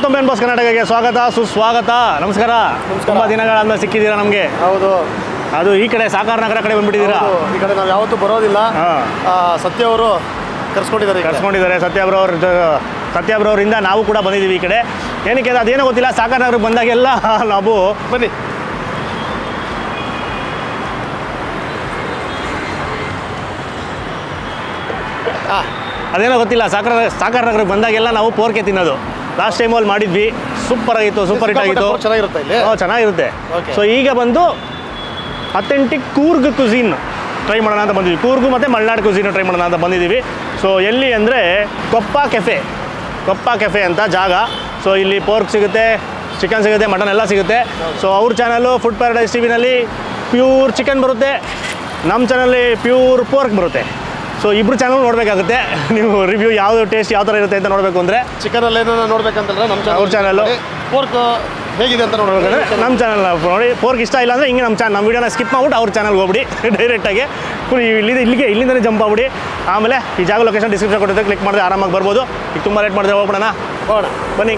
ಮತ್ತೊಮ್ಮೆ ಬಾಸ್ ಕರ್ನಾಟಕಕ್ಕೆ ಸ್ವಾಗತ ಸುಸ್ವಾಗತ. ನಮಸ್ಕಾರ. ತುಂಬ ದಿನಗಳಾದ್ಮೇಲೆ ಸಿಕ್ಕಿದ್ದೀರಾ ನಮಗೆ. ಹೌದು, ಅದು ಈ ಕಡೆ ಸಾಕಾರ ನಗರ ಕಡೆ ಬಂದ್ಬಿಟ್ಟಿದ್ದೀರಾ. ಈ ಕಡೆ ನಾವು ಯಾವತ್ತೂ ಬರೋದಿಲ್ಲ. ಸತ್ಯ ಅವರು ಕರ್ಸ್ಕೊಂಡಿದ್ದಾರೆ. ಸತ್ಯ ಬ್ರೋ ಅವರಿಂದ ನಾವು ಕೂಡ ಬಂದಿದ್ದೀವಿ ಈ ಕಡೆ. ಏನಕ್ಕೆ ಅದೇನೋ ಗೊತ್ತಿಲ್ಲ, ಸಾಕಾರ ನಗರಕ್ಕೆ ಬಂದಾಗೆಲ್ಲ ನಾವು ಬನ್ನಿ ಅದೇನೋ ಗೊತ್ತಿಲ್ಲ, ಸಾಕಾರ ನಗರಕ್ಕೆ ಬಂದಾಗೆಲ್ಲ ನಾವು ಪೋರ್ಕೆ ತಿನ್ನೋದು. ಲಾಸ್ಟ್ ಟೈಮ್ ಅಲ್ಲಿ ಮಾಡಿದ್ವಿ, ಸೂಪರ್ ಆಗಿತ್ತು, ಸೂಪರ್ ಹಿಟ್ ಆಗಿತ್ತು, ಚೆನ್ನಾಗಿರುತ್ತೆ. ಸೊ ಈಗ ಬಂದು ಅಥೆಂಟಿಕ್ ಕೂರ್ಗ್ ಕುಝೀನ್ ಟ್ರೈ ಮಾಡೋಣ ಅಂತ ಬಂದಿದ್ವಿ. ಕೂರ್ಗು ಮತ್ತು ಮಲ್ನಾಡ್ ಕುಝೀನ್ ಟ್ರೈ ಮಾಡೋಣ ಅಂತ ಬಂದಿದ್ದೀವಿ. ಸೊ ಎಲ್ಲಿ ಅಂದರೆ ಕೊಪ್ಪ ಕೆಫೆ ಅಂತ ಜಾಗ. ಸೊ ಇಲ್ಲಿ ಪೋರ್ಕ್ ಸಿಗುತ್ತೆ, ಚಿಕನ್ ಸಿಗುತ್ತೆ, ಮಟನ್ ಎಲ್ಲ ಸಿಗುತ್ತೆ. ಸೊ ಅವ್ರ ಚಾನಲ್ಲು ಫುಡ್ ಪ್ಯಾರಡೈಸ್ ಟಿವಿನಲ್ಲಿ ಪ್ಯೂರ್ ಚಿಕನ್ ಬರುತ್ತೆ, ನಮ್ಮ ಚಾನಲ್ಲಿ ಪ್ಯೂರ್ ಪೋರ್ಕ್ ಬರುತ್ತೆ. ಸೊ ಇಬ್ಬರು ಚಾನಲ್ ನೋಡಬೇಕಾಗುತ್ತೆ. ನೀವು ರಿವ್ಯೂ ಯಾವುದು ಟೇಸ್ಟ್ ಯಾವ ಥರ ಇರುತ್ತೆ ಅಂತ ನೋಡಬೇಕು ಅಂದರೆ ಚಿಕನಲ್ಲಿ ಏನೋ ನೋಡ್ಬೇಕಂತಂದ್ರೆ ಅವ್ರ ಚಾನಲ್ಲು, ಪೋರ್ಕ್ ಹೇಗಿದೆ ಅಂತ ನೋಡ್ಬೇಕಂದ್ರೆ ನಮ್ಮ ಚಾನಲ್ ನೋಡಿ. ಪೋರ್ಕ್ ಇಷ್ಟ ಇಲ್ಲ ಅಂದರೆ ಹಿಂಗೆ ನಮ್ಮ ವೀಡಿಯೋನ ಸ್ಕಿಪ್ ಮಾಡ್ಬಿಟ್ಟು ಅವ್ರ ಚಾನಲ್ಗೆ ಹೋಗ್ಬಿಡಿ ಡೈರೆಕ್ಟಾಗಿ. ಫುಲ್ ಇಲ್ಲಿಂದನೇ ಜಂಪ್ ಆಗ್ಬಿಡಿ. ಆಮೇಲೆ ಈ ಜಾಗ ಲೊಕೇಶನ್ ಡಿಸ್ಕ್ರಿಪ್ಷನ್ ಕೊಟ್ಟಿದ್ದೆ, ಕ್ಲಿಕ್ ಮಾಡಿದ್ರೆ ಆರಾಮಾಗಿ ಬರ್ಬೋದು. ಈಗ ತುಂಬ ಲೇಟ್ ಮಾಡಿದ್ರೆ ಹೋಗ್ಬಿಡೋಣ, ಬನ್ನಿ.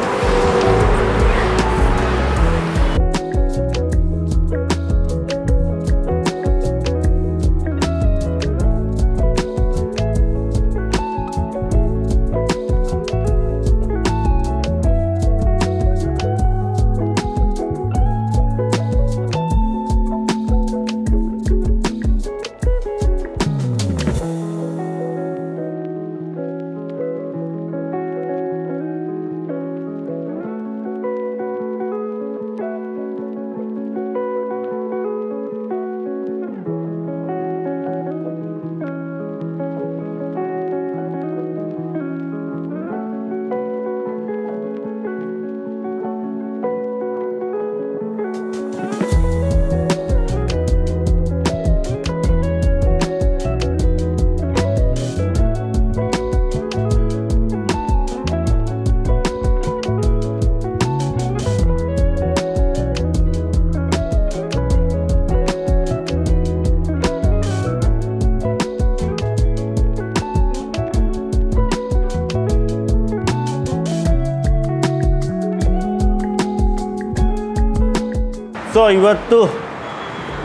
ಸೊ ಇವತ್ತು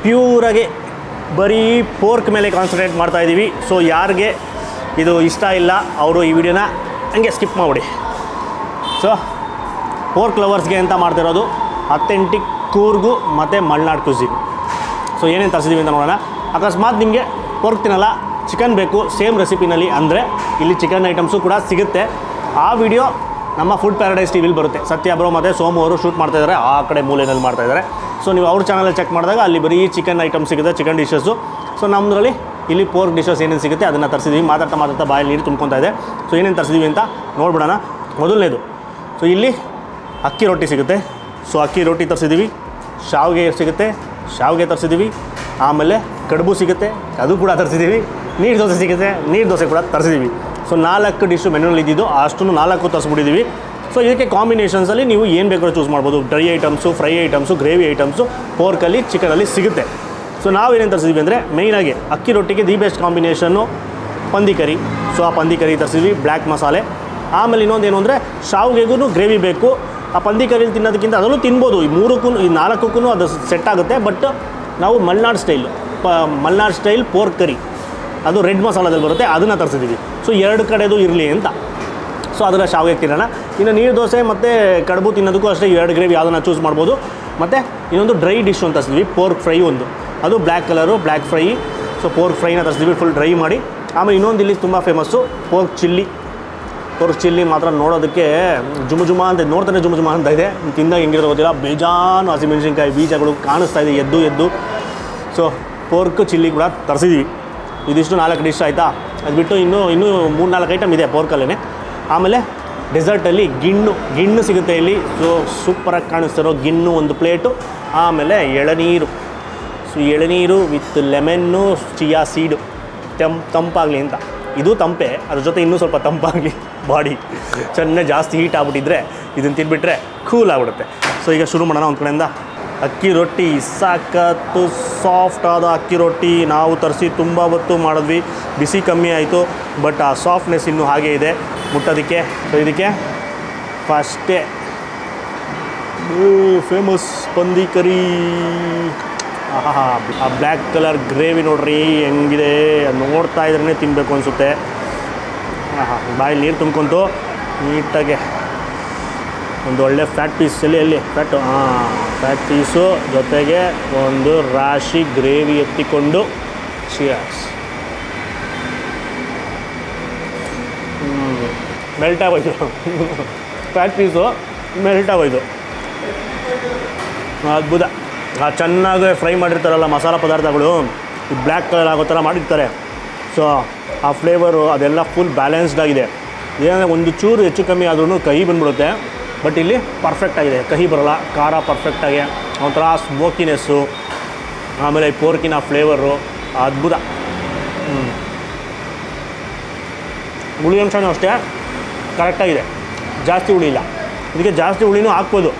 ಪ್ಯೂರಾಗಿ ಬರೀ ಪೋರ್ಕ್ ಮೇಲೆ ಕಾನ್ಸಂಟ್ರೇಟ್ ಮಾಡ್ತಾಯಿದ್ದೀವಿ. ಸೊ ಯಾರಿಗೆ ಇದು ಇಷ್ಟ ಇಲ್ಲ ಅವರು ಈ ವಿಡಿಯೋನ ಹಂಗೆ ಸ್ಕಿಪ್ ಮಾಡಿಬಿಡಿ. ಸೊ ಪೋರ್ಕ್ ಲವರ್ಸ್ಗೆ ಅಂತ ಮಾಡ್ತಿರೋದು ಅಥೆಂಟಿಕ್ ಕೂರ್ಗು ಮತ್ತು ಮಲ್ನಾಡ್ ಕುಝೀನ್. ಸೊ ಏನೇನು ತರಿಸಿದ್ದೀವಿ ಅಂತ ನೋಡೋಣ. ಅಕಸ್ಮಾತ್ ನಿಮಗೆ ಪೋರ್ಕ್ ತಿನ್ನಲ್ಲ, ಚಿಕನ್ ಬೇಕು ಸೇಮ್ ರೆಸಿಪಿನಲ್ಲಿ ಅಂದರೆ ಇಲ್ಲಿ ಚಿಕನ್ ಐಟಮ್ಸು ಕೂಡ ಸಿಗುತ್ತೆ. ಆ ವಿಡಿಯೋ ನಮ್ಮ ಫುಡ್ ಪ್ಯಾರಡೈಸ್ ಟಿವಿಲಿ ಬರುತ್ತೆ. ಸತ್ಯ ಬ್ರೋ ಮತ್ತು ಸೋಮು ಅವರು ಶೂಟ್ ಮಾಡ್ತಾಯಿದ್ದಾರೆ, ಆ ಕಡೆ ಮೂಲೆಯಲ್ಲಿ ಮಾಡ್ತಾಯಿದ್ದಾರೆ. ಸೊ ನೀವು ಅವ್ರ ಚಾನಲ್ ಚೆಕ್ ಮಾಡಿದಾಗ ಅಲ್ಲಿ ಬರೀ ಚಿಕನ್ ಐಟಮ್ ಸಿಗುತ್ತೆ, ಚಿಕನ್ ಡಿಶಸ್ಸು. ಸೊ ನಮ್ಮದ್ರಲ್ಲಿ ಇಲ್ಲಿ ಪೋರ್ಕ್ ಡಿಶಸ್ ಏನೇನು ಸಿಗುತ್ತೆ ಅದನ್ನು ತರಿಸಿದ್ದೀವಿ. ಮಾತಾಡ್ತಾ ಬಾಯಲ್ಲಿ ನೀರು ತುಂಬ್ಕೊತಾ ಇದೆ. ಸೊ ಏನೇನು ತರಿಸಿದ್ದೀವಿ ಅಂತ ನೋಡ್ಬಿಡೋಣ. ಮೊದಲನೇದು, ಸೊ ಇಲ್ಲಿ ಅಕ್ಕಿ ರೊಟ್ಟಿ ಸಿಗುತ್ತೆ. ಸೊ ಅಕ್ಕಿ ರೊಟ್ಟಿ ತರಿಸಿದ್ದೀವಿ. ಶಾವಿಗೆ ತರಿಸಿದ್ದೀವಿ. ಆಮೇಲೆ ಕಡುಬು ಸಿಗುತ್ತೆ, ಅದು ಕೂಡ ತರಿಸಿದ್ದೀವಿ. ನೀರು ದೋಸೆ ಸಿಗುತ್ತೆ, ನೀರು ದೋಸೆ ಕೂಡ ತರಿಸಿದ್ದೀವಿ. ಸೊ 4 ಡಿಶ್ಶು ಮೆನುವಲ್ಲಿ ಇದ್ದಿದ್ದು ಅಷ್ಟನ್ನು 4 ತರಿಸ್ಬಿಟ್ಟಿದ್ದೀವಿ. ಸೊ ಇದಕ್ಕೆ ಕಾಂಬಿನೇಷನ್ಸಲ್ಲಿ ನೀವು ಏನು ಬೇಕಾದ್ರೂ ಚೂಸ್ ಮಾಡ್ಬೋದು. Dry items, fry items, gravy items ಪೋರ್ಕಲ್ಲಿ, ಚಿಕನಲ್ಲಿ ಸಿಗುತ್ತೆ. ಸೊ ನಾವೇನೇನು ತರಿಸಿದ್ವಿ ಅಂದರೆ ಮೇಯ್ನಾಗಿ ಅಕ್ಕಿ ರೊಟ್ಟಿಗೆ ದಿ ಬೆಸ್ಟ್ ಕಾಂಬಿನೇಷನ್ನು ಪಂದಿ ಕರಿ. ಸೊ ಆ ಪಂದಿ ಕರಿ ತರಿಸಿದ್ವಿ, ಬ್ಲ್ಯಾಕ್ ಮಸಾಲೆ. ಆಮೇಲೆ ಇನ್ನೊಂದೇನು ಅಂದರೆ ಶಾವಿಗೆಗೂ ಗ್ರೇವಿ ಬೇಕು. ಆ ಪಂದಿ ಕರಿಲಿ ತಿನ್ನೋದಕ್ಕಿಂತ ಅದನ್ನು ತಿನ್ಬೋದು. ಈ 4ಕ್ಕೂ ಅದು ಸೆಟ್ ಆಗುತ್ತೆ. ಬಟ್ ನಾವು ಮಲ್ನಾಡ್ ಸ್ಟೈಲ್ ಪೋರ್ಕ್ ಕರಿ, ಅದು ರೆಡ್ ಮಸಾಲದಲ್ಲಿ ಬರುತ್ತೆ, ಅದನ್ನು ತರಿಸಿದ್ದೀವಿ. ಸೊ 2 ಕಡೆದು ಇರಲಿ ಅಂತ. ಸೊ ಅದನ್ನು ಶಾವಿಗೆ ತಿನ್ನೋಣ. ಇನ್ನು ನೀರು ದೋಸೆ ಮತ್ತು ಕಡುಬು ತಿನ್ನೋದಕ್ಕೂ ಅಷ್ಟೇ 2 ಗ್ರೇವಿ ಯಾವುದನ್ನು ಚೂಸ್ ಮಾಡ್ಬೋದು. ಮತ್ತು ಇನ್ನೊಂದು ಡ್ರೈ ಡಿಶ್ ಅಂತ ತರಿಸಿದ್ವಿ, ಪೋರ್ಕ್ ಫ್ರೈ ಒಂದು, ಅದು black colour, black fry. So pork ಫ್ರೈನ ತರಿಸಿದ್ವಿ ಫುಲ್ ಡ್ರೈ ಮಾಡಿ. ಆಮೇಲೆ ಇನ್ನೊಂದು ಇಲ್ಲಿ ತುಂಬ ಫೇಮಸ್ಸು ಪೋರ್ಕ್ ಚಿಲ್ಲಿ ಮಾತ್ರ ನೋಡೋದಕ್ಕೆ ಜುಮ ಅಂತ ನೋಡ್ತಾನೆ ಜುಮ ಅಂತ ಇದೆ. ತಿಂದಾಗ ಹೆಂಗಿರೋದು ಗೊತ್ತಿಲ್ಲ, ಬೇಜಾನು ಹಸಿಮೆಣಸಿನ್ಕಾಯಿ ಬೀಜಗಳು ಕಾಣಿಸ್ತಾ ಇದೆ ಎದ್ದು. ಸೊ ಪೋರ್ಕ್ ಚಿಲ್ಲಿ ಕೂಡ ತರಿಸಿದ್ವಿ. ಇದಿಷ್ಟು 4 ಡಿಶ್ ಆಯಿತಾ. ಅದು ಬಿಟ್ಟು ಇನ್ನೂ 3-4 ಐಟಮ್ ಇದೆ ಪೋರ್ಕಲ್ಲೇ. ಆಮೇಲೆ ಡೆಸರ್ಟಲ್ಲಿ ಗಿಣ್ಣು ಸಿಗುತ್ತೆ ಇಲ್ಲಿ. ಸೊ ಸೂಪರಾಗಿ ಕಾಣಿಸ್ತಿರೋ ಗಿಣ್ಣು ಒಂದು ಪ್ಲೇಟು. ಆಮೇಲೆ ಎಳನೀರು. ಸೊ ಎಳನೀರು ವಿತ್ ಲೆಮನ್ನು, ಚಿಯಾ ಸೀಡು, ತಂಪಾಗಲಿ ಅಂತ. ಇದು ತಂಪೆ, ಅದ್ರ ಜೊತೆ ಇನ್ನೂ ಸ್ವಲ್ಪ ತಂಪಾಗಲಿ, ಬಾಡಿ ಚೆನ್ನಾಗಿ ಜಾಸ್ತಿ ಹೀಟ್ ಆಗಿಬಿಟ್ಟಿದ್ರೆ ಇದನ್ನು ತಿನ್ಬಿಟ್ರೆ ಕೂಲ್ ಆಗಿಬಿಡುತ್ತೆ. ಸೊ ಈಗ ಶುರು ಮಾಡೋಣ ಒಂದು ಕಡೆಯಿಂದ. ಅಕ್ಕಿ ರೊಟ್ಟಿ ಸಾಕತ್ತು ಸಾಫ್ಟ್ ಆದ ಅಕ್ಕಿ ರೊಟ್ಟಿ ನಾವು ತರಿಸಿ ತುಂಬ ಹೊತ್ತು ಮಾಡಿದ್ವಿ. ಬಿಸಿ ಕಮ್ಮಿ ಆಯಿತು, ಬಟ್ ಆ ಸಾಫ್ಟ್ನೆಸ್ ಇನ್ನೂ ಹಾಗೇ ಇದೆ ಮುಟ್ಟೋದಕ್ಕೆ. ಸೊ ಇದಕ್ಕೆ ಫಸ್ಟೇ ಫೇಮಸ್ ಪಂದಿ ಕರಿ. ಆಹಾ, ಆ ಬ್ಲ್ಯಾಕ್ ಕಲರ್ ಗ್ರೇವಿ ನೋಡ್ರಿ ಹೆಂಗಿದೆ, ನೋಡ್ತಾ ಇದ್ರೇ ತಿನ್ನಬೇಕು ಅನಿಸುತ್ತೆ. ಆಹಾ, ಬಾಯಲ್ಲಿ ನೀರು ತುಂಬ್ಕೊಂತು ನೀಟಾಗೆ ಒಂದು ಒಳ್ಳೆ ಫ್ಯಾಟ್ ಪೀಸ್. ಎಲ್ಲಿ ಫ್ಯಾಟು, ಫ್ಯಾಟ್ ಪೀಸು ಜೊತೆಗೆ ಒಂದು ರಾಶಿ ಗ್ರೇವಿ ಎತ್ತಿಕೊಂಡು ಚಿಯರ್ಸ್. ಮೆಲ್ಟ್ ಆಗೋಯ್ತು ಫ್ಯಾಟ್ ಪೀಸು, ಮೆಲ್ಟ್ ಆಗೋಯ್ತು. ಅದ್ಭುತ. ಚೆನ್ನಾಗಿ ಫ್ರೈ ಮಾಡಿರ್ತಾರಲ್ಲ ಮಸಾಲ ಪದಾರ್ಥಗಳು, ಬ್ಲ್ಯಾಕ್ ಕಲರ್ ಆಗೋ ಥರ ಮಾಡಿರ್ತಾರೆ. ಸೊ ಆ ಫ್ಲೇವರು ಅದೆಲ್ಲ ಫುಲ್ ಬ್ಯಾಲೆನ್ಸ್ಡ್ ಆಗಿದೆ. ಏನಂದರೆ ಒಂದು ಚೂರು ಹೆಚ್ಚು ಕಮ್ಮಿ ಆದ್ರೂ ಕಹಿ ಬಂದ್ಬಿಡುತ್ತೆ, ಬಟ್ ಇಲ್ಲಿ ಪರ್ಫೆಕ್ಟಾಗಿದೆ, ಕಹಿ ಬರೋಲ್ಲ, ಖಾರ ಪರ್ಫೆಕ್ಟಾಗಿ, ಒಂಥರ ಸ್ಮೋಕಿನೆಸ್ಸು, ಆಮೇಲೆ ಈ ಪೋರ್ಕಿನ ಫ್ಲೇವರು ಅದ್ಭುತ. ಹುಳಿ ಅಂಶನೂ ಅಷ್ಟೇ ಕರೆಕ್ಟಾಗಿದೆ, ಜಾಸ್ತಿ ಹುಳಿ ಇಲ್ಲ. ಇದಕ್ಕೆ ಜಾಸ್ತಿ ಹುಳಿನೂ ಹಾಕ್ಬೋದು,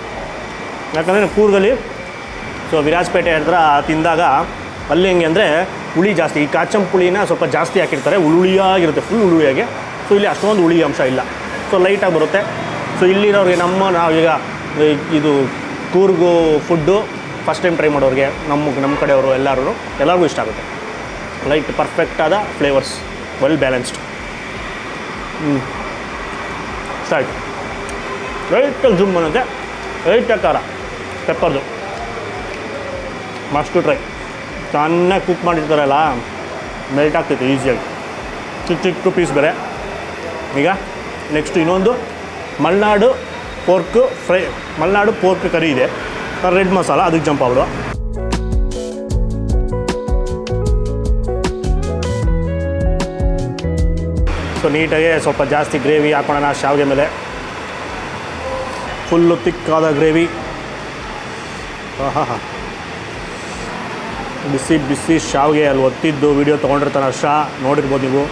ಯಾಕಂದರೆ ಕೂರ್ಗಲ್ಲಿ ಸೊ ವಿರಾಜಪೇಟೆ ಹತ್ರ ತಿಂದಾಗ ಅಲ್ಲಿ ಹೆಂಗೆ ಅಂದರೆ ಹುಳಿ ಜಾಸ್ತಿ, ಈ ಕಾಚಂ ಪುಳಿನ ಸ್ವಲ್ಪ ಜಾಸ್ತಿ ಹಾಕಿರ್ತಾರೆ, ಹುಳಿಯಾಗಿರುತ್ತೆ, ಫುಲ್ ಹುಳಿಯಾಗಿ. ಸೊ ಇಲ್ಲಿ ಅಷ್ಟೊಂದು ಹುಳಿ ಅಂಶ ಇಲ್ಲ, ಸೊ ಲೈಟಾಗಿ ಬರುತ್ತೆ. ಸೊ ಇಲ್ಲಿರೋರಿಗೆ ನಾವೀಗ ಇದು Coorg food first time try ಮಾಡೋರಿಗೆ, ನಮ್ಮ ಕಡೆಯವರು ಎಲ್ಲರಿಗೂ ಇಷ್ಟ ಆಗುತ್ತೆ. ಲೈಟ್ ಪರ್ಫೆಕ್ಟಾದ ಫ್ಲೇವರ್ಸ್, ವೆಲ್ ಬ್ಯಾಲೆನ್ಸ್ಡ್. ಸ್ಟಾರ್ಟ್. ಲೈಟಾಗಿ ಜುಮ್ ಅನ್ನೋದೆ, ಲೈಟಾಗಿ ಖಾರ, ಪೆಪ್ಪರ್ದು ಮಸ್ಟು ಟ್ರೈ. ಚೆನ್ನಾಗಿ ಕುಕ್ ಮಾಡಿರ್ತಾರಲ್ಲ, ಮೆಲ್ಟ್ ಆಗ್ತೈತೆ ಈಸಿಯಾಗಿ, ಚಿಕ್ಕ ಪೀಸ್ ಬೇರೆ. ಈಗ ನೆಕ್ಸ್ಟ್ ಇನ್ನೊಂದು ಮಲೆನಾಡು ಪೋರ್ಕ್ ಕರಿ ಇದೆ, ರೆಡ್ ಮಸಾಲ, ಅದಕ್ಕೆ ಜಂಪ್ ಆಗ್ಬಿಡುವ. ಸೊ ನೀಟಾಗಿ ಸ್ವಲ್ಪ ಜಾಸ್ತಿ ಗ್ರೇವಿ ಹಾಕೋಣ ಶಾವಿಗೆ ಮೇಲೆ, ಫುಲ್ಲು ತಿಕ್ಕಾದ ಗ್ರೇವಿ. ಆಹಾ, ಬಿಸಿ ಬಿಸಿ ಶಾವಿಗೆ ಅಲ್ಲಿ ಒತ್ತಿದ್ದು ವಿಡಿಯೋ ತೊಗೊಂಡಿರ್ತಾನೆ ನೋಡಿರ್ಬೋದು ನೀವು.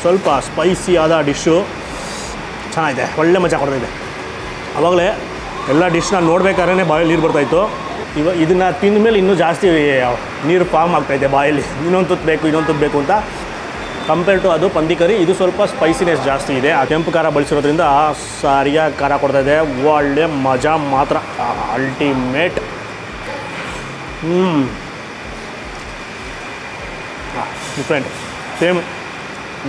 ಸ್ವಲ್ಪ ಸ್ಪೈಸಿ ಆದ ಡಿಶ್ಶು ಚೆನ್ನಾಗಿದೆ, ಒಳ್ಳೆ ಮಜಾ ಕೊಡ್ತಾಯಿದೆ. ಆವಾಗಲೇ ಎಲ್ಲ ಡಿಶ್ನ ನೋಡ್ಬೇಕಾದ್ರೆ ಬಾಯಲ್ಲಿ ನೀರು ಬರ್ತಾಯಿತ್ತು. ಇದನ್ನು ತಿಂದ ಮೇಲೆ ಇನ್ನೂ ಜಾಸ್ತಿ ನೀರು ಫಾರ್ಮ್ ಆಗ್ತಾಯಿದೆ ಬಾಯಲ್ಲಿ, ಇನ್ನೊಂದು ತುತ್ತು ಬೇಕು ಅಂತ. ಕಂಪೇರ್ ಟು ಅದು ಪಂದಿ ಕರಿ, ಇದು ಸ್ವಲ್ಪ ಸ್ಪೈಸಿನೆಸ್ ಜಾಸ್ತಿ ಇದೆ. ಆ ಕೆಂಪು ಖಾರ ಬಳಸಿರೋದ್ರಿಂದ ಸರಿಯಾಗಿ ಖಾರ ಕೊಡ್ತಾಯಿದೆ, ಒಳ್ಳೆ ಮಜಾ ಮಾತ್ರ, ಅಲ್ಟಿಮೇಟ್. ಡಿಫ್ರೆಂಟ್. ಸೇಮ್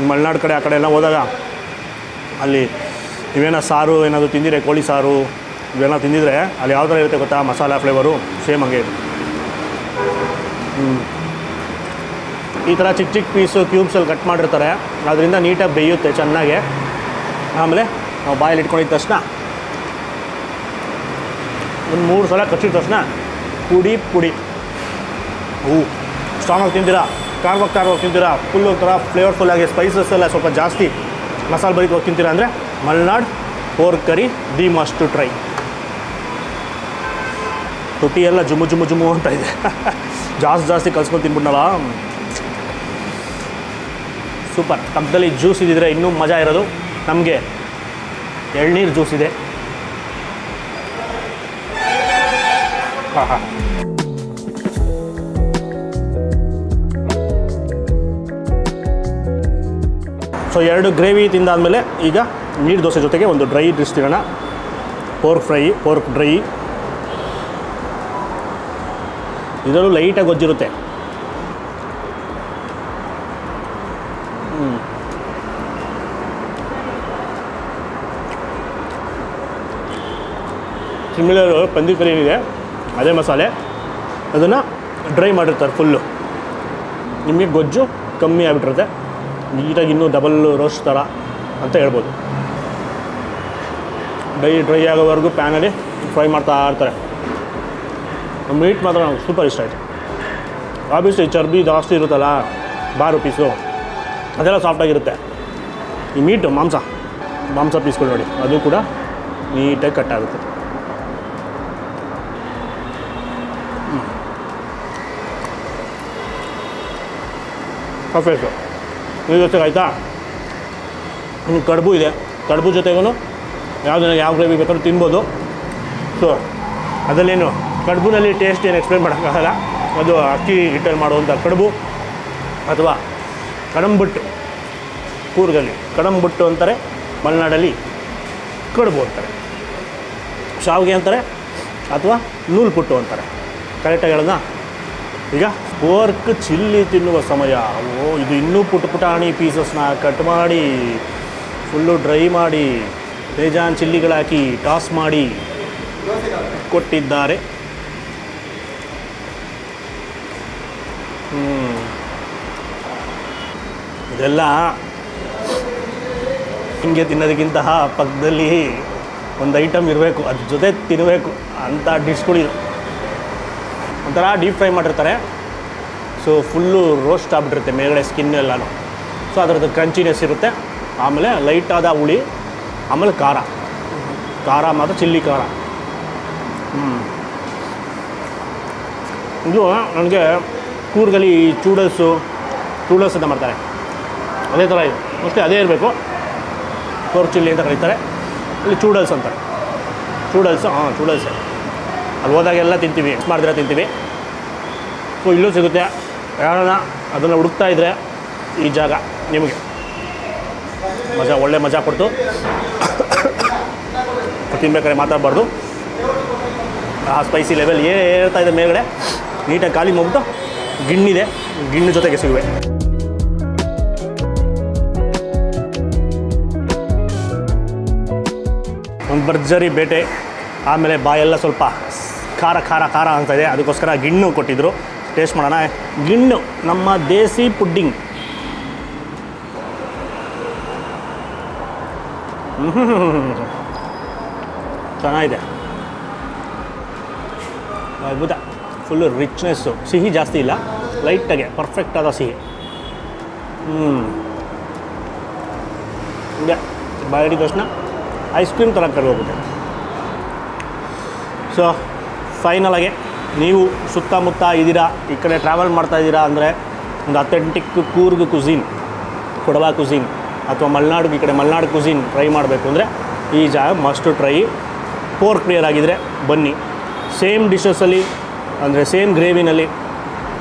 ಮಲೆನಾಡು ಕಡೆ ಆ ಕಡೆ ಎಲ್ಲ ಹೋದಾಗ ಅಲ್ಲಿ ನೀವೇನೋ ಸಾರು ಏನಾದರೂ ತಿಂದಿದ್ರೆ, ಕೋಳಿ ಸಾರು ಇವೆಲ್ಲ ತಿಂದಿದ್ರೆ ಅಲ್ಲಿ ಯಾವ ಥರ ಇರುತ್ತೆ ಗೊತ್ತಾ, ಮಸಾಲ ಫ್ಲೇವರು ಸೇಮ್ ಹಂಗೆ ಇದೆ. ಈ ಥರ ಚಿಕ್ಕ ಪೀಸು ಕ್ಯೂಬ್ಸಲ್ಲಿ ಕಟ್ ಮಾಡಿರ್ತಾರೆ, ಅದರಿಂದ ನೀಟಾಗಿ ಬೇಯುತ್ತೆ ಚೆನ್ನಾಗೆ. ಆಮೇಲೆ ನಾವು ಬಾಯಲ್ಲಿ ಇಟ್ಕೊಂಡಿದ್ದ ತಕ್ಷಣ ಒಂದು 3 ಸಲ ಕಚ್ಚಿದ ತಕ್ಷಣ ಪುಡಿ ಸ್ಟ್ರಾಂಗಾಗಿ ತಿಂತೀರಾ, ಖಾರವಾಗಿ ತಿಂತೀರಾ, ಫುಲ್ ಒಂಥರ ಫ್ಲೇವರ್ಫುಲ್ಲಾಗಿ ಸ್ಪೈಸಸ್ ಎಲ್ಲ ಸ್ವಲ್ಪ ಜಾಸ್ತಿ ಮಸಾಲೆ ಭರಿತವಾಗಿ ತಿಂತೀರಾ ಅಂದರೆ Malenadu pork curry the must to try. ತುಟಿ ಎಲ್ಲ ಜುಮ್ಮು ಅಂತ ಇದೆ ಜಾಸ್ತಿ ಕಲ್ಸ್ಕೊಂಡು ತಿನ್ಬಿಟ್ನಲ್ಲ, ಸೂಪರ್. ಪಕ್ಕದಲ್ಲಿ ಜ್ಯೂಸ್ ಇದ್ದಿದ್ರೆ ಇನ್ನೂ ಮಜಾ ಇರೋದು. ನಮಗೆ ಎಳ್ನೀರು ಜ್ಯೂಸ್ ಇದೆ. ಸೊ 2 ಗ್ರೇವಿ ತಿಂದಾದಮೇಲೆ ಈಗ ನೀರು ದೋಸೆ ಜೊತೆಗೆ ಒಂದು ಡ್ರೈ ಡಿಶ್ ತಿನ್ನೋಣ. Pork dry. ಇದರಲ್ಲೂ ಲೈಟಾಗಿ ಗೊಜ್ಜಿರುತ್ತೆ. ಸಿಮಿಲರ್ ಪಂದಿ ಕರಿ ಏನಿದೆ ಅದೇ ಮಸಾಲೆ, ಅದನ್ನು ಡ್ರೈ ಮಾಡಿರ್ತಾರೆ ಫುಲ್ಲು. ನಿಮಗೆ ಗೊಜ್ಜು ಕಮ್ಮಿ ಆಗಿಬಿಟ್ಟಿರುತ್ತೆ, ನೀಟಾಗಿ ಇನ್ನೂ ಡಬಲ್ ರೋಸ್ಟ್ ಥರ ಅಂತ ಹೇಳ್ಬೋದು. ಡ್ರೈ ಆಗೋವರೆಗೂ ಪ್ಯಾನಲ್ಲಿ ಫ್ರೈ ಮಾಡ್ತಾ ಇರ್ತಾರೆ. ಮೀಟ್ ಮಾತ್ರ ನನಗೆ ಸೂಪರ್ ಇಷ್ಟ ಆಯಿತು. ಆಬ್ವಿಯಸ್ಲಿ ಚರ್ಬಿ ಜಾಸ್ತಿ ಇರುತ್ತಲ್ಲ, ಬಾರು ಪೀಸು ಅದೆಲ್ಲ ಸಾಫ್ಟಾಗಿರುತ್ತೆ. ಈ ಮೀಟು ಮಾಂಸ ಪೀಸ್ಗಳು ನೋಡಿ, ಅದು ಕೂಡ ನೀಟಾಗಿ ಕಟ್ ಆಗುತ್ತೆ. ಪರ್ಫೆಕ್ಟು. ಈ ಜೊತೆಗೆ ಆಯಿತಾ, ಇನ್ನು ಕಡುಬು ಇದೆ, ಕಡುಬು ಜೊತೆಗೂ ಯಾವ ಗ್ರೇವಿ ಬೇಕಾದ್ರೂ ತಿನ್ಬೋದು. ಸೊ ಅದರಲ್ಲೇನು ಕಡುಬಿನಲ್ಲಿ ಟೇಸ್ಟ್ ಏನು ಎಕ್ಸ್ಪ್ಲೇನ್ ಮಾಡೋಕ್ಕಾಗಲ್ಲ, ಅದು ಅಕ್ಕಿ ಹಿಟ್ಟಲ್ಲಿ ಮಾಡುವಂಥ ಕಡುಬು ಅಥವಾ ಕಡಂಬುಟ್ಟು, ಕೂರ್ಗಲ್ಲಿ ಕಡಂಬುಟ್ಟು ಅಂತಾರೆ, ಮಲೆನಾಡಲ್ಲಿ ಕಡುಬು ಅಂತಾರೆ, ಶಾವಿಗೆ ಅಂತಾರೆ ಅಥವಾ ನೂಲ್ಪುಟ್ಟು ಅಂತಾರೆ. ಕರೆಕ್ಟಾಗಿ ಹೇಳೋದಾ? ಈಗ ಪೋರ್ಕ್ ಚಿಲ್ಲಿ ತಿನ್ನುವ ಸಮಯ. ಇದು ಇನ್ನೂ ಪುಟಾಣಿ ಪೀಸಸ್ನ ಕಟ್ ಮಾಡಿ ಫುಲ್ಲು ಡ್ರೈ ಮಾಡಿ ಬೇಜಾನ್ ಚಿಲ್ಲಿಗಳಾಕಿ ಟಾಸ್ ಮಾಡಿ ಕೊಟ್ಟಿದ್ದಾರೆ. ಇದೆಲ್ಲ ಹಿಂಗೆ ತಿನ್ನೋದಕ್ಕಿಂತ ಪಕ್ಕದಲ್ಲಿ ಒಂದು ಐಟಮ್ ಇರಬೇಕು, ಅದ್ರ ಜೊತೆ ತಿನ್ನಬೇಕು ಅಂಥ ಡಿಶ್ಗಳಿದು. ಒಂಥರ ಡೀಪ್ ಫ್ರೈ ಮಾಡಿರ್ತಾರೆ, ಸೊ ಫುಲ್ಲು ರೋಸ್ಟ್ ಆಗಿಬಿಟ್ಟಿರುತ್ತೆ ಮೇಲ್ಗಡೆ ಸ್ಕಿನ್ ಎಲ್ಲನೂ. ಸೊ ಅದರದ್ದು ಕ್ರಂಚಿನೆಸ್ ಇರುತ್ತೆ. ಆಮೇಲೆ ಲೈಟಾದ ಹುಳಿ, ಆಮೇಲೆ ಖಾರ ಮಾತ್ರ ಚಿಲ್ಲಿ ಖಾರ. ಇದು ನನಗೆ ಕೂರ್ಗಲ್ಲಿ ಚೂಡಲ್ಸ್ ಅಂತ ಮಾಡ್ತಾರೆ, ಅದೇ ಥರ ಇದು ಮೋಸ್ಟ್ಲಿ ಅದೇ ಇರಬೇಕು. ಪೋರ್ಕ್ ಚಿಲ್ಲಿ ಅಂತ ಕರೀತಾರೆ, ಇಲ್ಲಿ ಚೂಡಲ್ಸ್ ಅಂತಾರೆ. ಚೂಡಲ್ಸೇ ಅಲ್ಲಿ ಹೋದಾಗೆಲ್ಲ ತಿಂತೀವಿ, ಮಿಕ್ಸ್ ಮಾಡಿದ್ರೆ ತಿಂತೀವಿ. ಸೊ ಇಲ್ಲೂ ಸಿಗುತ್ತೆ. ಯಾರನ್ನ ಅದನ್ನು ಹುಡುಕ್ತಾ ಇದ್ದರೆ ಈ ಜಾಗ ನಿಮಗೆ ಒಳ್ಳೆ ಮಜಾ ಕೊಡ್ತು. ತಿನ್ಬೇಕಾದ್ರೆ ಮಾತಾಡಬಾರ್ದು. ಆ ಸ್ಪೈಸಿ ಲೆವೆಲ್ ಹೇಳ್ತಾ ಇದೆ ಮೇಲ್ಗಡೆ. ನೀಟಾಗಿ ಖಾಲಿ ಮುಗ್ದು ಗಿಣ್ಣಿದೆ, ಗಿಣ್ಣು ಜೊತೆಗೆ ಸಿಗುವೆ. ಒಂದು ಭರ್ಜರಿ ಬೇಟೆ, ಆಮೇಲೆ ಬಾಯೆಲ್ಲ ಸ್ವಲ್ಪ ಖಾರ ಅಂತ ಇದೆ. ಅದಕ್ಕೋಸ್ಕರ ಗಿಣ್ಣು ಕೊಟ್ಟಿದ್ದರು. ಟೇಸ್ಟ್ ಮಾಡೋಣ. ಗಿಣ್ಣು ನಮ್ಮ ದೇಸಿ ಪುಡ್ಡಿಂಗ್. ಚೆನ್ನಾಗಿದೆ, ಅದ್ಭುತ. ಫುಲ್ಲು ರಿಚ್ನೆಸ್ಸು, ಸಿಹಿ ಜಾಸ್ತಿ ಇಲ್ಲ, ಲೈಟಾಗೆ ಪರ್ಫೆಕ್ಟಾದ ಸಿಹಿ. ಹಿಂಗೆ ಬಾಯಿಡಿದ ತಕ್ಷಣ ಐಸ್ ಕ್ರೀಮ್ ಥರ ಕರ್ಗೋಗುತ್ತೆ. ಸೊ ಫೈನಲಾಗೆ ನೀವು ಸುತ್ತಮುತ್ತ ಇದ್ದೀರಾ, ಈ ಕಡೆ ಟ್ರಾವೆಲ್ ಮಾಡ್ತಾ ಇದ್ದೀರಾ ಅಂದರೆ ಒಂದು ಅಥೆಂಟಿಕ್ ಕೂರ್ಗ್ ಕುಝೀನ್, ಕೊಡವ ಕುಝೀನ್ ಅಥವಾ ಮಲೆನಾಡು, ಈ ಕಡೆ ಮಲೆನಾಡು ಕುಝೀನ್ ಟ್ರೈ ಮಾಡಬೇಕು ಅಂದರೆ ಈ ಜಾಗ ಮಸ್ಟು ಟ್ರೈ. ಪೋರ್ಕ್ ಪ್ರಿಯರ್ ಆಗಿದ್ದರೆ ಬನ್ನಿ. ಸೇಮ್ ಡಿಶಸ್ಸಲ್ಲಿ ಅಂದರೆ ಸೇಮ್ ಗ್ರೇವಿನಲ್ಲಿ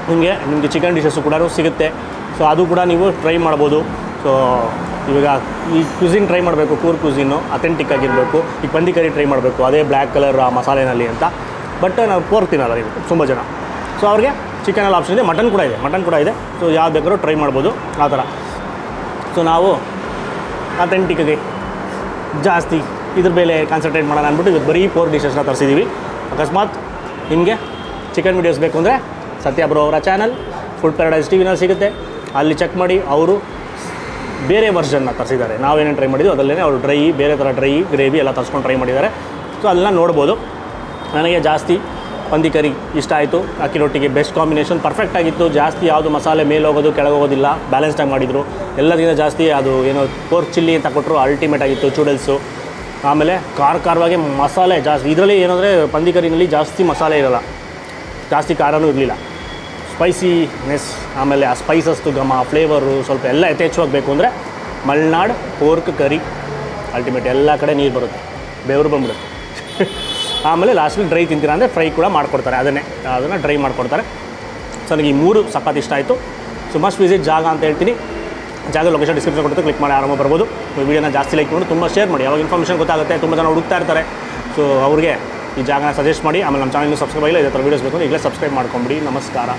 ನಿಮಗೆ ಚಿಕನ್ ಡಿಶಸ್ಸು ಕೂಡ ಸಿಗುತ್ತೆ. ಸೊ ಅದು ಕೂಡ ನೀವು ಟ್ರೈ ಮಾಡ್ಬೋದು. ಸೊ ಇವಾಗ ಈ ಕುಝಿನ್ ಟ್ರೈ ಮಾಡಬೇಕು, ಕೂರ್ಗ್ ಕುಝಿನ್ನು ಅಥೆಂಟಿಕ್ ಆಗಿರಬೇಕು. ಈಗ ಪಂದಿ ಕರಿ ಟ್ರೈ ಮಾಡಬೇಕು, ಅದೇ ಬ್ಲ್ಯಾಕ್ ಕಲರ್ ಆ ಮಸಾಲೆನಲ್ಲಿ ಅಂತ. ಬಟ್ ನಾವು ಪೋರ್ಕ್ ತಿನ್ನಲ್ಲ ನೀವು ತುಂಬ ಜನ. ಸೊ ಅವ್ರಿಗೆ ಚಿಕನಲ್ಲಿ ಆಪ್ಷನ್ ಇದೆ, ಮಟನ್ ಕೂಡ ಇದೆ. ಸೊ ಯಾವ್ದು ಬೇಕಾದ್ರೂ ಟ್ರೈ ಮಾಡ್ಬೋದು ಆ ಥರ. ಸೊ ನಾವು ಅಥೆಂಟಿಕ್ಕಾಗಿ ಜಾಸ್ತಿ ಇದ್ರ ಮೇಲೆ ಕಾನ್ಸಂಟ್ರೇಟ್ ಮಾಡೋಣ ಅಂದ್ಬಿಟ್ಟು ಇವತ್ತು ಬರೀ ಪೋರ್ಕ್ ಡಿಶಸ್ನ ತರಿಸಿದ್ದೀವಿ. ಅಕಸ್ಮಾತ್ ನಿಮಗೆ ಚಿಕನ್ ವೀಡಿಯೋಸ್ ಬೇಕು ಅಂದರೆ ಸತ್ಯ ಬ್ರೋ ಅವರ ಚಾನಲ್ ಫುಡ್ ಪ್ಯಾರಡೈಸ್ ಟಿವಿನಲ್ಲಿ ಸಿಗುತ್ತೆ, ಅಲ್ಲಿ ಚೆಕ್ ಮಾಡಿ. ಅವರು ಬೇರೆ ವರ್ಷನ್ನ ತರಿಸಿದ್ದಾರೆ, ನಾವೇನೇನು ಟ್ರೈ ಮಾಡಿದ್ವಿ ಅದರಲ್ಲೇ ಅವರು ಬೇರೆ ಥರ ಡ್ರೈ ಗ್ರೇವಿ ಎಲ್ಲ ತರಿಸ್ಕೊಂಡು ಟ್ರೈ ಮಾಡಿದ್ದಾರೆ. ಸೊ ಅದೆಲ್ಲ ನೋಡ್ಬೋದು. ನನಗೆ ಜಾಸ್ತಿ ಪಂದಿ ಕರಿ ಇಷ್ಟ ಆಯಿತು. ಅಕ್ಕಿ ರೊಟ್ಟಿಗೆ ಬೆಸ್ಟ್ ಕಾಂಬಿನೇಷನ್, ಪರ್ಫೆಕ್ಟ್ ಆಗಿತ್ತು. ಜಾಸ್ತಿ ಯಾವುದು ಮಸಾಲೆ ಮೇಲೆ ಹೋಗೋದು ಕೆಳಗೆ ಹೋಗೋದಿಲ್ಲ, ಬ್ಯಾಲೆನ್ಸ್ಡಾಗಿ ಮಾಡಿದರು. ಎಲ್ಲದಕ್ಕಿಂತ ಜಾಸ್ತಿ ಅದು ಏನೋ ಪೋರ್ಕ್ ಚಿಲ್ಲಿ ಅಂತ ಕೊಟ್ಟರು, ಅಲ್ಟಿಮೇಟ್ ಆಗಿತ್ತು ಚೂಡಲ್ಸು. ಆಮೇಲೆ ಖಾರವಾಗಿ ಮಸಾಲೆ ಜಾಸ್ತಿ. ಇದರಲ್ಲಿ ಏನಂದರೆ ಪಂದಿ ಕರಿನಲ್ಲಿ ಜಾಸ್ತಿ ಮಸಾಲೆ ಇರೋಲ್ಲ, ಜಾಸ್ತಿ ಖಾರನೂ ಇರಲಿಲ್ಲ. ಸ್ಪೈಸಿನೆಸ್ ಆಮೇಲೆ ಆ ಸ್ಪೈಸಸ್ದು ಘಮ, ಫ್ಲೇವರು ಸ್ವಲ್ಪ ಎಲ್ಲ ಯಥೇಚ್ಛವಾಗಿ ಬೇಕು ಅಂದರೆ ಮಲೆನಾಡು ಪೋರ್ಕ್ ಕರಿ ಅಲ್ಟಿಮೇಟ್. ಎಲ್ಲ ಕಡೆ ನೀರು ಬರುತ್ತೆ, ಬೆವರು ಬಂದ್ಬಿಡುತ್ತೆ. ಆಮೇಲೆ ಲಾಸ್ಟಲ್ಲಿ ಡ್ರೈ ತಿಂತೀರಾ ಅಂದರೆ ಫ್ರೈ ಕೂಡ ಮಾಡಿಕೊಡ್ತಾರೆ, ಅದನ್ನು ಡ್ರೈ ಮಾಡಿಕೊಡ್ತಾರೆ. ಸೊ ನನಗೆ ಈ 3 ಸಖತ್ ಇಷ್ಟ ಆಯಿತು. ಸೊ ಮಸ್ಟ್ ವಿಸಿಟ್ ಜಾಗ ಅಂತ ಹೇಳ್ತೀನಿ. ಜಾಗ ಲೊಕೇಶನ್ ಡಿಸ್ಕ್ರಿಪ್ಷನ್ ಕೊಟ್ಟು ಕ್ಲಿಕ್ ಮಾಡಿ ಆರಾಮಾಗಿ ಬರ್ಬೋದು. ವೀಡಿಯೋನ ಜಾಸ್ತಿ ಲೈಕ್ ಮಾಡಿ ತುಂಬ ಶೇರ್ ಮಾಡಿ, ಅವಾಗ ಇನ್ಫಾರ್ಮೇಷನ್ ಗೊತ್ತಾಗುತ್ತೆ. ತುಂಬ ಜನ ಹುಡುಕ್ತಾ ಇರ್ತಾರೆ. ಸೊ ಅವ್ರಿಗೆ ಈ ಜಾಗನ ಸಜೆಸ್ಟ್ ಮಾಡಿ. ಆಮೇಲೆ ನಮ್ಮ ಚಾನಲ್ನ ಸಬ್ಸ್ಕ್ರೈಬ್ ಆಗಿಲ್ಲ, ಇದೇ ಥರ ವೀಡಿಯೋಸ್ ಬೇಕು ಈಗಲೇ ಸಬ್ಸ್ಕ್ರೈಬ್ ಮಾಡ್ಕೊಂಬಿಡಿ. ನಮಸ್ಕಾರ.